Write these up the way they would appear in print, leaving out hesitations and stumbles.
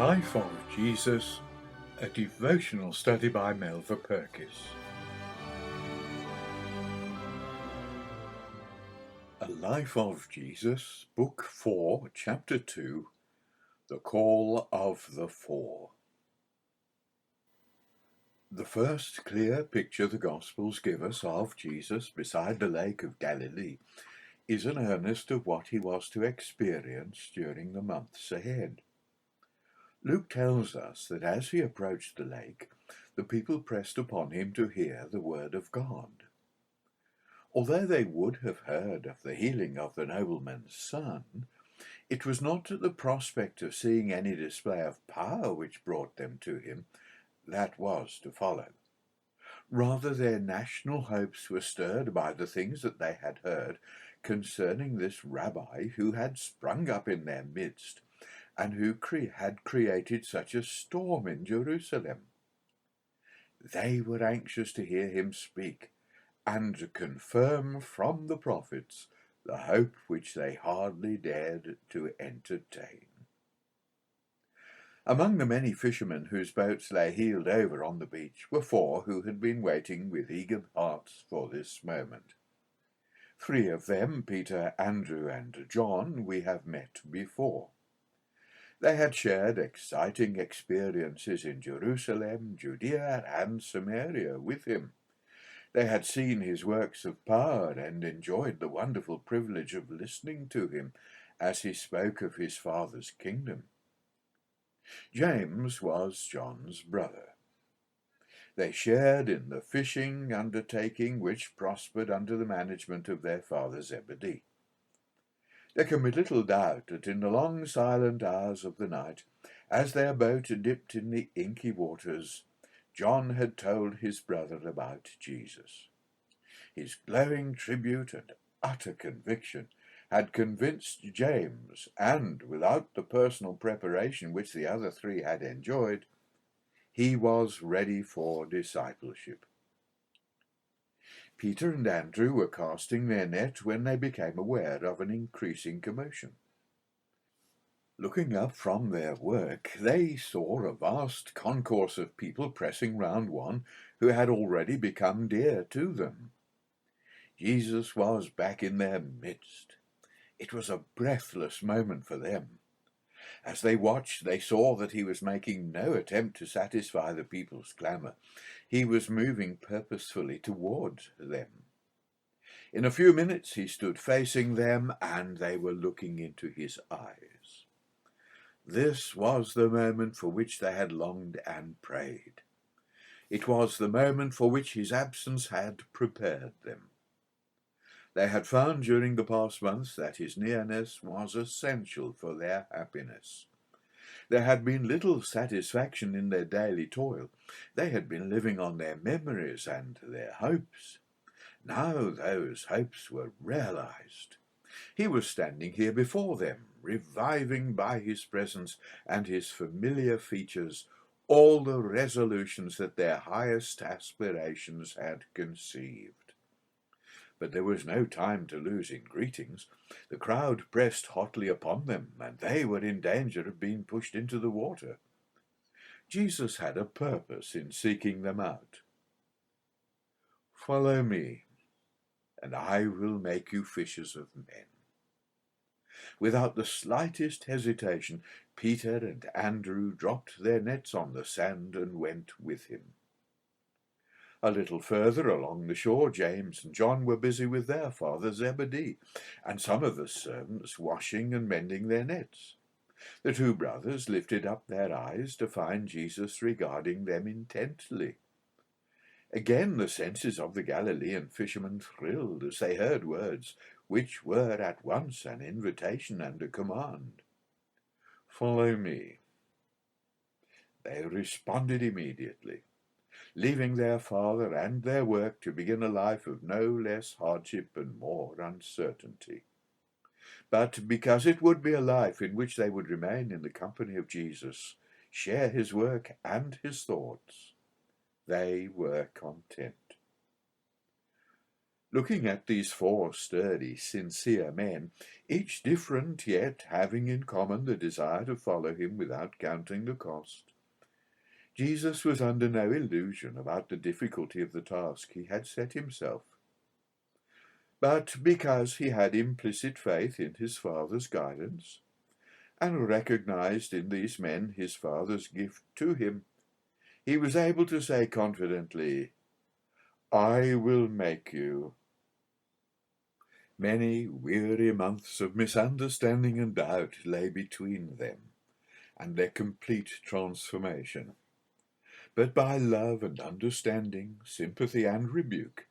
Life of Jesus, a devotional study by Melva Purkis. A Life of Jesus, Book 4, Chapter 2, The Call of the Four. The first clear picture the Gospels give us of Jesus beside the Lake of Galilee is an earnest of what he was to experience during the months ahead. Luke tells us that as he approached the lake, the people pressed upon him to hear the word of God. Although they would have heard of the healing of the nobleman's son, it was not the prospect of seeing any display of power which brought them to him. That was to follow. Rather, their national hopes were stirred by the things that they had heard concerning this rabbi who had sprung up in their midst and who had created such a storm in Jerusalem. They were anxious to hear him speak and to confirm from the prophets the hope which they hardly dared to entertain. Among the many fishermen whose boats lay heeled over on the beach were four who had been waiting with eager hearts for this moment. Three of them, Peter, Andrew, and John, we have met before. They had shared exciting experiences in Jerusalem, Judea, and Samaria with him. They had seen his works of power and enjoyed the wonderful privilege of listening to him as he spoke of his Father's kingdom. James was John's brother. They shared in the fishing undertaking which prospered under the management of their father Zebedee. There can be little doubt that in the long silent hours of the night, as their boat dipped in the inky waters, John had told his brother about Jesus. His glowing tribute and utter conviction had convinced James, and without the personal preparation which the other three had enjoyed, he was ready for discipleship. Peter and Andrew were casting their net when they became aware of an increasing commotion. Looking up from their work, they saw a vast concourse of people pressing round one who had already become dear to them. Jesus was back in their midst. It was a breathless moment for them. As they watched, they saw that he was making no attempt to satisfy the people's clamour. He was moving purposefully towards them. In a few minutes he stood facing them, and they were looking into his eyes. This was the moment for which they had longed and prayed. It was the moment for which his absence had prepared them. They had found during the past months that his nearness was essential for their happiness. There had been little satisfaction in their daily toil. They had been living on their memories and their hopes. Now those hopes were realized. He was standing here before them, reviving by his presence and his familiar features all the resolutions that their highest aspirations had conceived. But there was no time to lose in greetings. The crowd pressed hotly upon them, and they were in danger of being pushed into the water. Jesus had a purpose in seeking them out. "Follow me, and I will make you fishers of men." Without the slightest hesitation, Peter and Andrew dropped their nets on the sand and went with him. A little further along the shore, James and John were busy with their father Zebedee, and some of the servants washing and mending their nets. The two brothers lifted up their eyes to find Jesus regarding them intently. Again the senses of the Galilean fishermen thrilled as they heard words which were at once an invitation and a command. "Follow me." They responded immediately, leaving their father and their work to begin a life of no less hardship and more uncertainty. But because it would be a life in which they would remain in the company of Jesus, share his work and his thoughts, they were content. Looking at these four sturdy, sincere men, each different yet having in common the desire to follow him without counting the cost, Jesus was under no illusion about the difficulty of the task he had set himself. But because he had implicit faith in his Father's guidance, and recognized in these men his Father's gift to him, he was able to say confidently, "I will make you." Many weary months of misunderstanding and doubt lay between them and their complete transformation. But by love and understanding, sympathy and rebuke,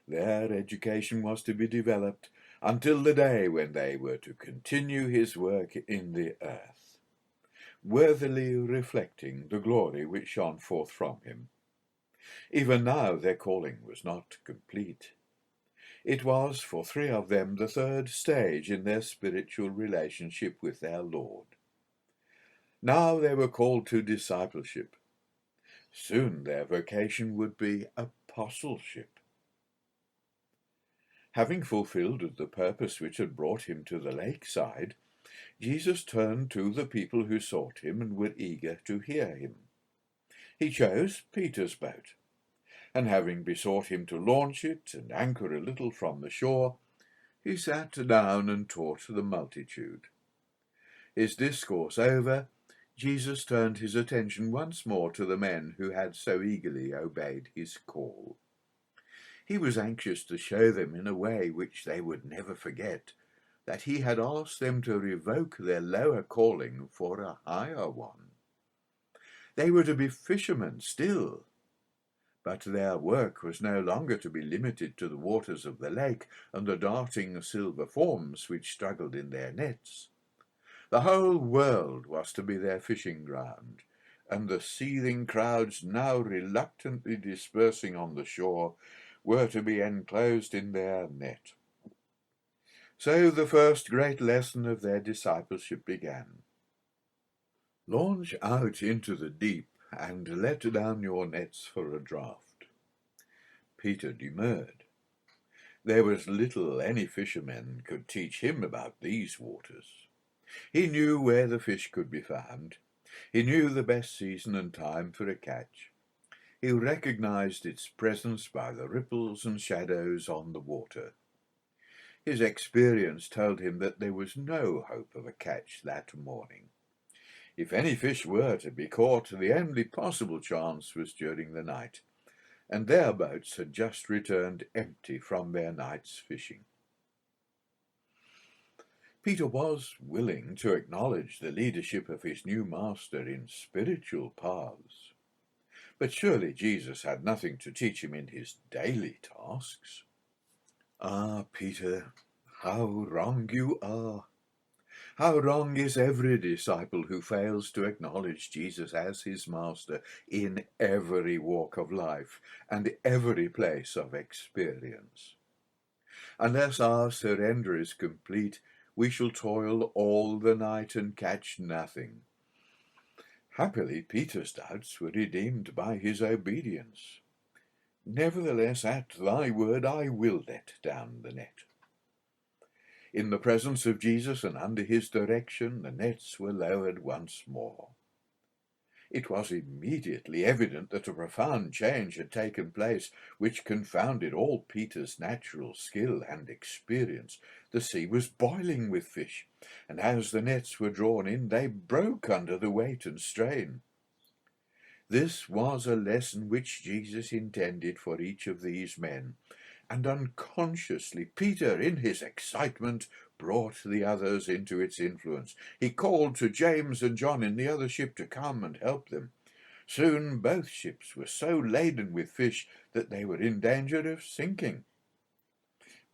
their education was to be developed until the day when they were to continue his work in the earth, worthily reflecting the glory which shone forth from him. Even now their calling was not complete. It was for three of them the third stage in their spiritual relationship with their Lord. Now they were called to discipleship. Soon their vocation would be apostleship. Having fulfilled the purpose which had brought him to the lakeside, Jesus turned to the people who sought him and were eager to hear him. He chose Peter's boat, and having besought him to launch it and anchor a little from the shore, he sat down and taught the multitude. His discourse over, Jesus turned his attention once more to the men who had so eagerly obeyed his call. He was anxious to show them in a way which they would never forget that he had asked them to revoke their lower calling for a higher one. They were to be fishermen still, but their work was no longer to be limited to the waters of the lake and the darting silver forms which struggled in their nets. The whole world was to be their fishing ground, and the seething crowds now reluctantly dispersing on the shore were to be enclosed in their net. So the first great lesson of their discipleship began. Launch out into the deep and let down your nets for a draught. Peter demurred. There was little any fisherman could teach him about these waters. He knew where the fish could be found. He knew the best season and time for a catch. He recognized its presence by the ripples and shadows on the water. His experience told him that there was no hope of a catch that morning. If any fish were to be caught, the only possible chance was during the night, and their boats had just returned empty from their night's fishing. Peter was willing to acknowledge the leadership of his new master in spiritual paths, but surely Jesus had nothing to teach him in his daily tasks. "Ah, Peter, how wrong you are! How wrong is every disciple who fails to acknowledge Jesus as his master in every walk of life and every place of experience. Unless our surrender is complete, we shall toil all the night and catch nothing." Happily, Peter's doubts were redeemed by his obedience. "Nevertheless, at thy word I will let down the net." In the presence of Jesus and under his direction, the nets were lowered once more. It was immediately evident that a profound change had taken place, which confounded all Peter's natural skill and experience. The sea was boiling with fish, and as the nets were drawn in, they broke under the weight and strain. This was a lesson which Jesus intended for each of these men, and unconsciously Peter, in his excitement, brought the others into its influence. He called to James and John in the other ship to come and help them. Soon both ships were so laden with fish that they were in danger of sinking.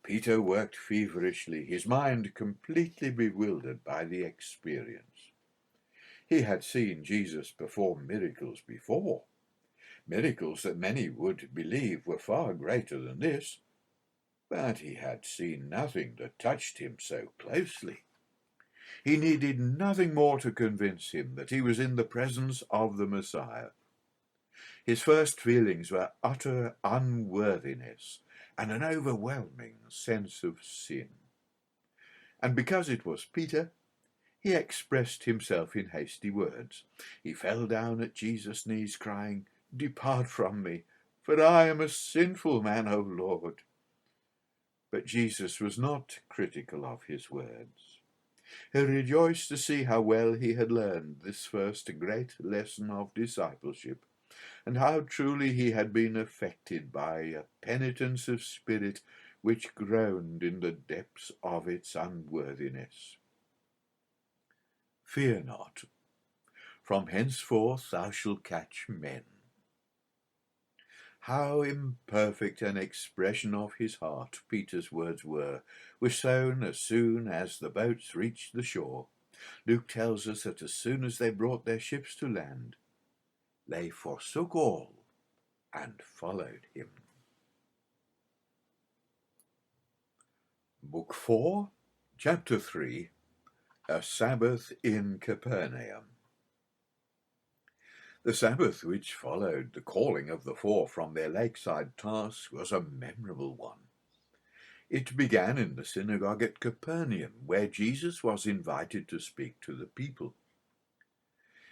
Peter worked feverishly, his mind completely bewildered by the experience. He had seen Jesus perform miracles before, miracles that many would believe were far greater than this, but he had seen nothing that touched him so closely. He needed nothing more to convince him that he was in the presence of the Messiah. His first feelings were utter unworthiness and an overwhelming sense of sin. And because it was Peter, he expressed himself in hasty words. He fell down at Jesus' knees, crying, "Depart from me, for I am a sinful man, O Lord." But Jesus was not critical of his words. He rejoiced to see how well he had learned this first great lesson of discipleship, and how truly he had been affected by a penitence of spirit which groaned in the depths of its unworthiness. "Fear not, from henceforth thou shalt catch men." How imperfect an expression of his heart Peter's words were sown as soon as the boats reached the shore. Luke tells us that as soon as they brought their ships to land, they forsook all and followed him. Book 4, Chapter 3, A Sabbath in Capernaum. The Sabbath which followed the calling of the four from their lakeside task was a memorable one. It began in the synagogue at Capernaum, where Jesus was invited to speak to the people.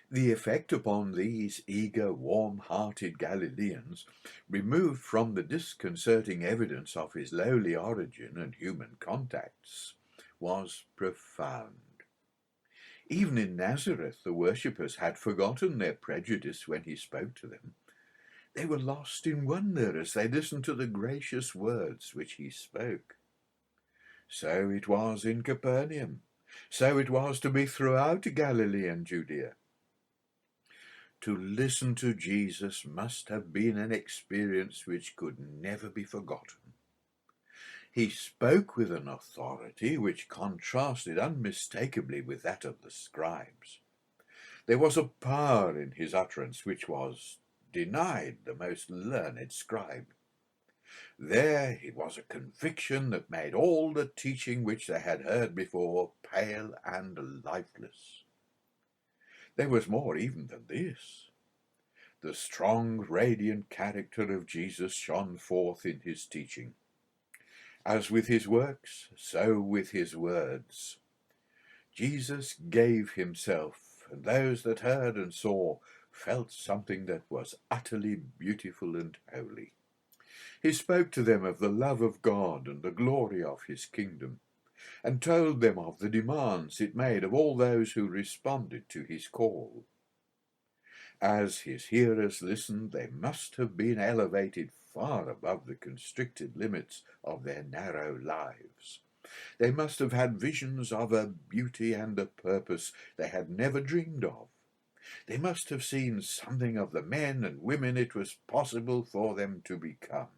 The effect upon these eager, warm-hearted Galileans, removed from the disconcerting evidence of his lowly origin and human contacts, was profound. Even in Nazareth, the worshippers had forgotten their prejudice when he spoke to them. They were lost in wonder as they listened to the gracious words which he spoke. So it was in Capernaum. So it was to be throughout Galilee and Judea. To listen to Jesus must have been an experience which could never be forgotten. He spoke with an authority which contrasted unmistakably with that of the scribes. There was a power in his utterance which was denied the most learned scribe. There it was a conviction that made all the teaching which they had heard before pale and lifeless. There was more even than this. The strong, radiant character of Jesus shone forth in his teaching. As with his works, so with his words. Jesus gave himself, and those that heard and saw felt something that was utterly beautiful and holy. He spoke to them of the love of God and the glory of his kingdom, and told them of the demands it made of all those who responded to his call. As his hearers listened, they must have been elevated far above the constricted limits of their narrow lives. They must have had visions of a beauty and a purpose they had never dreamed of. They must have seen something of the men and women it was possible for them to become.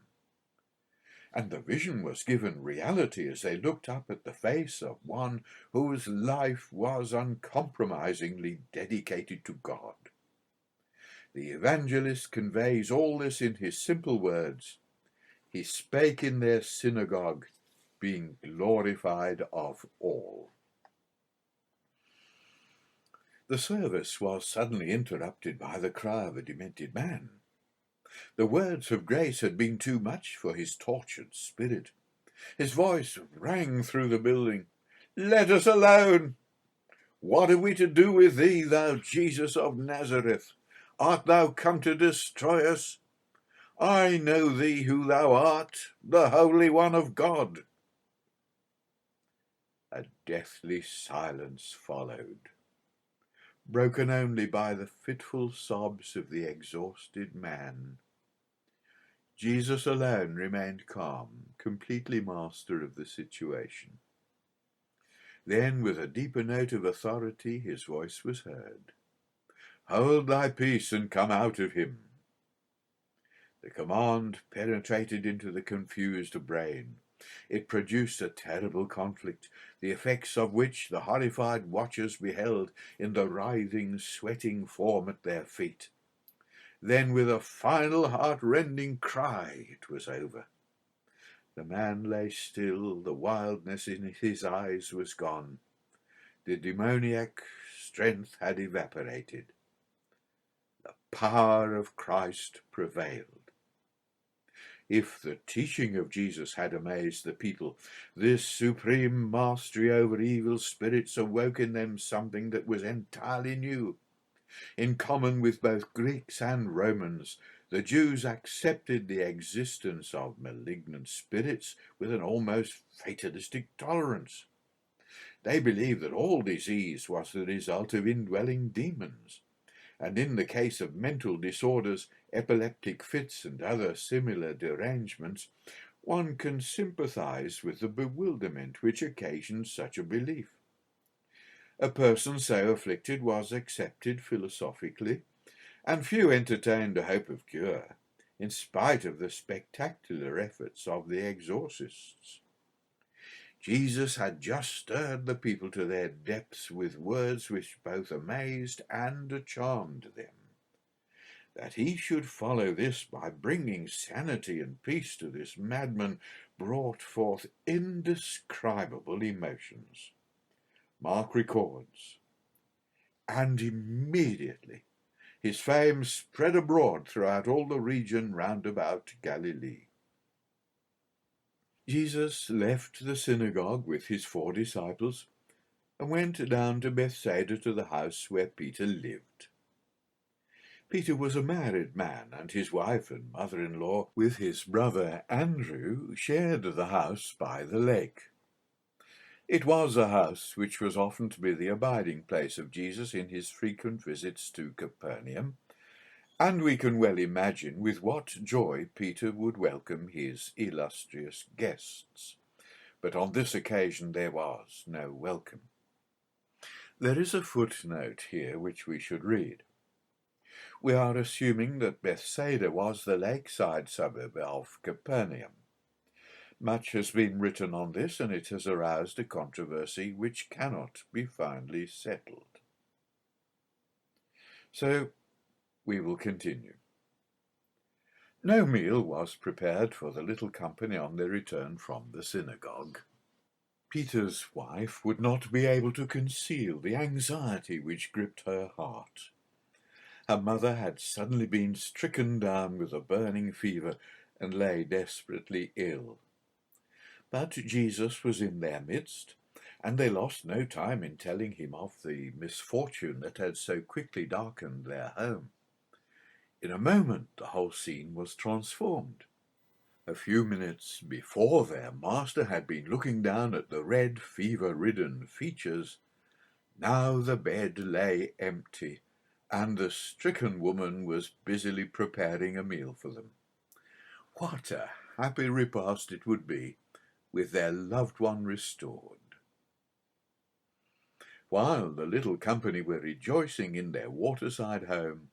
And the vision was given reality as they looked up at the face of one whose life was uncompromisingly dedicated to God. The evangelist conveys all this in his simple words. He spake in their synagogue, being glorified of all. The service was suddenly interrupted by the cry of a demented man. The words of grace had been too much for his tortured spirit. His voice rang through the building. "Let us alone! What have we to do with thee, thou Jesus of Nazareth? Art thou come to destroy us? I know thee who thou art, the Holy One of God." A deathly silence followed, broken only by the fitful sobs of the exhausted man. Jesus alone remained calm, completely master of the situation. Then, with a deeper note of authority, his voice was heard. "Hold thy peace and come out of him." The command penetrated into the confused brain. It produced a terrible conflict, the effects of which the horrified watchers beheld in the writhing, sweating form at their feet. Then, with a final heart-rending cry, it was over. The man lay still, the wildness in his eyes was gone. The demoniac strength had evaporated. The power of Christ prevailed. If the teaching of Jesus had amazed the people, this supreme mastery over evil spirits awoke in them something that was entirely new. In common with both Greeks and Romans, the Jews accepted the existence of malignant spirits with an almost fatalistic tolerance. They believed that all disease was the result of indwelling demons, and in the case of mental disorders, epileptic fits, and other similar derangements, one can sympathize with the bewilderment which occasions such a belief. A person so afflicted was accepted philosophically, and few entertained a hope of cure, in spite of the spectacular efforts of the exorcists. Jesus had just stirred the people to their depths with words which both amazed and charmed them. That he should follow this by bringing sanity and peace to this madman brought forth indescribable emotions. Mark records, and immediately his fame spread abroad throughout all the region round about Galilee. Jesus left the synagogue with his 4 disciples and went down to Bethsaida to the house where Peter lived. Peter was a married man, and his wife and mother-in-law, with his brother Andrew, shared the house by the lake. It was a house which was often to be the abiding place of Jesus in his frequent visits to Capernaum, and we can well imagine with what joy Peter would welcome his illustrious guests. But on this occasion there was no welcome. There is a footnote here which we should read. We are assuming that Bethsaida was the lakeside suburb of Capernaum. Much has been written on this, and it has aroused a controversy which cannot be finally settled. So we will continue. No meal was prepared for the little company on their return from the synagogue. Peter's wife would not be able to conceal the anxiety which gripped her heart. Her mother had suddenly been stricken down with a burning fever and lay desperately ill. But Jesus was in their midst, and they lost no time in telling him of the misfortune that had so quickly darkened their home. In a moment the whole scene was transformed. A few minutes before their master had been looking down at the red, fever-ridden features. Now the bed lay empty, and the stricken woman was busily preparing a meal for them. What a happy repast it would be, with their loved one restored. While the little company were rejoicing in their waterside home,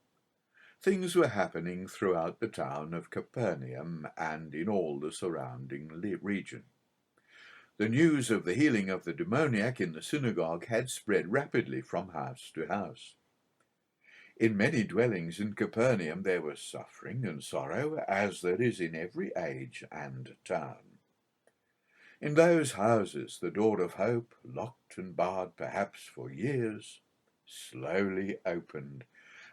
things were happening throughout the town of Capernaum and in all the surrounding region. The news of the healing of the demoniac in the synagogue had spread rapidly from house to house. In many dwellings in Capernaum there was suffering and sorrow, as there is in every age and town. In those houses the door of hope, locked and barred perhaps for years, slowly opened,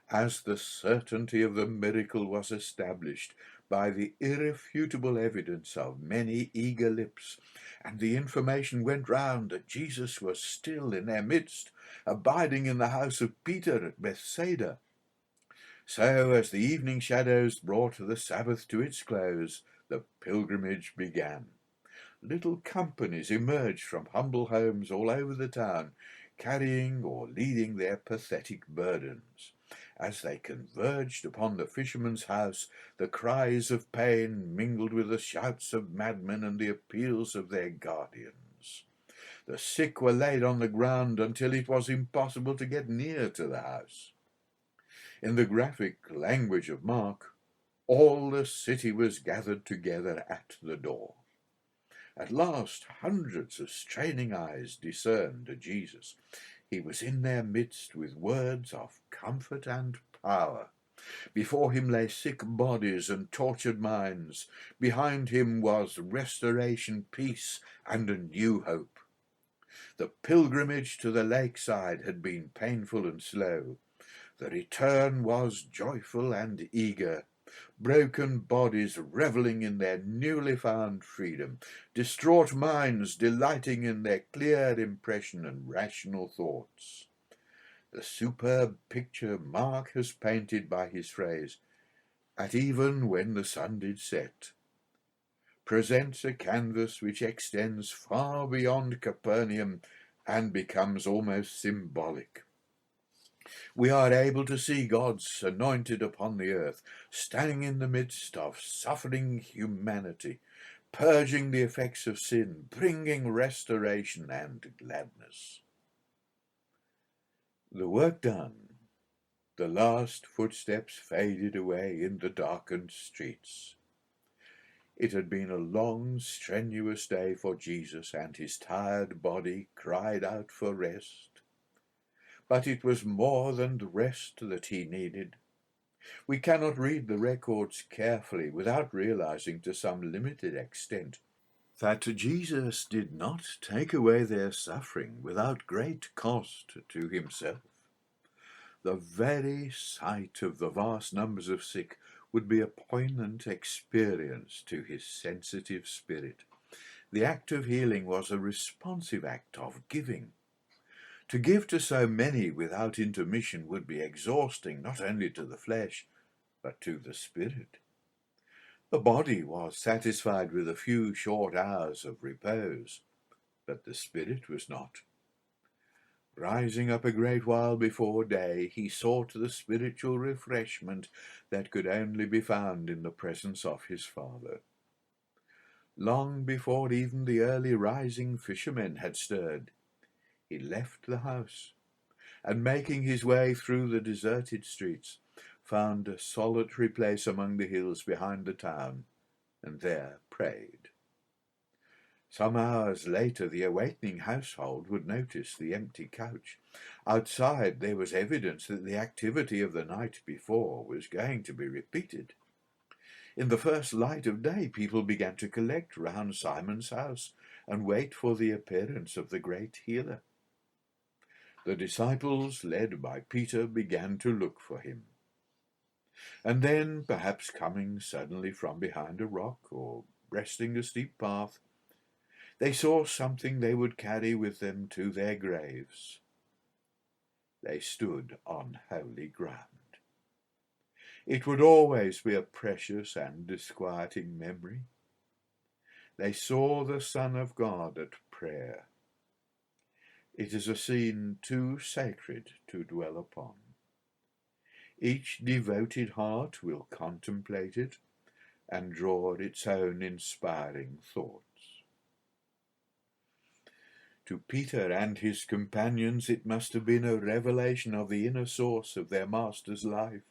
as the certainty of the miracle was established by the irrefutable evidence of many eager lips, and the information went round that Jesus was still in their midst, abiding in the house of Peter at Bethsaida. So, as the evening shadows brought the Sabbath to its close, the pilgrimage began. Little companies emerged from humble homes all over the town, carrying or leading their pathetic burdens. As they converged upon the fisherman's house, the cries of pain mingled with the shouts of madmen and the appeals of their guardians. The sick were laid on the ground until it was impossible to get near to the house. In the graphic language of Mark, all the city was gathered together at the door. At last, hundreds of straining eyes discerned Jesus. He was in their midst with words of comfort and power. Before him lay sick bodies and tortured minds. Behind him was restoration, peace, and a new hope. The pilgrimage to the lakeside had been painful and slow. The return was joyful and eager. broken bodies revelling in their newly found freedom, distraught minds delighting in their clear impression and rational thoughts. The superb picture Mark has painted by his phrase, "at even when the sun did set," presents a canvas which extends far beyond Capernaum and becomes almost symbolic. We are able to see God's anointed upon the earth, standing in the midst of suffering humanity, purging the effects of sin, bringing restoration and gladness. The work done, the last footsteps faded away in the darkened streets. It had been a long, strenuous day for Jesus, and his tired body cried out for rest. But it was more than the rest that he needed. We cannot read the records carefully without realizing to some limited extent that Jesus did not take away their suffering without great cost to himself. The very sight of the vast numbers of sick would be a poignant experience to his sensitive spirit. The act of healing was a responsive act of giving. To give to so many without intermission would be exhausting not only to the flesh, but to the spirit. The body was satisfied with a few short hours of repose, but the spirit was not. Rising up a great while before day, he sought the spiritual refreshment that could only be found in the presence of his Father. Long before even the early rising fishermen had stirred, he left the house, and making his way through the deserted streets, found a solitary place among the hills behind the town, and there prayed. Some hours later, the awakening household would notice the empty couch. Outside, there was evidence that the activity of the night before was going to be repeated. In the first light of day, people began to collect round Simon's house and wait for the appearance of the great healer. The disciples, led by Peter, began to look for him. And then, perhaps coming suddenly from behind a rock or breasting a steep path, they saw something they would carry with them to their graves. They stood on holy ground. It would always be a precious and disquieting memory. They saw the Son of God at prayer. It is a scene too sacred to dwell upon. Each devoted heart will contemplate it and draw its own inspiring thoughts. To Peter and his companions it must have been a revelation of the inner source of their Master's life.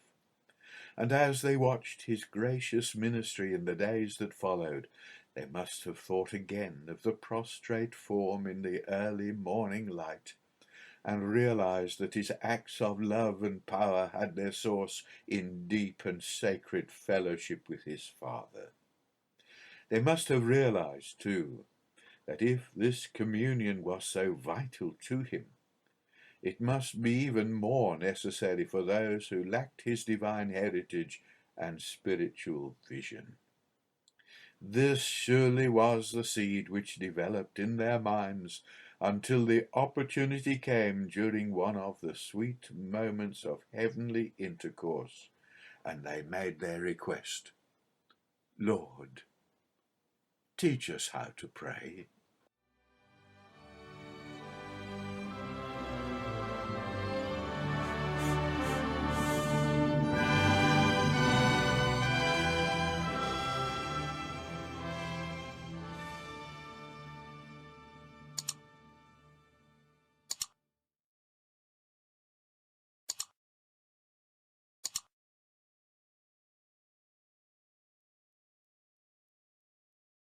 And as they watched his gracious ministry in the days that followed, they must have thought again of the prostrate form in the early morning light, and realized that his acts of love and power had their source in deep and sacred fellowship with his Father. They must have realized, too, that if this communion was so vital to him, it must be even more necessary for those who lacked his divine heritage and spiritual vision. This surely was the seed which developed in their minds until the opportunity came during one of the sweet moments of heavenly intercourse, and they made their request, "Lord, teach us how to pray."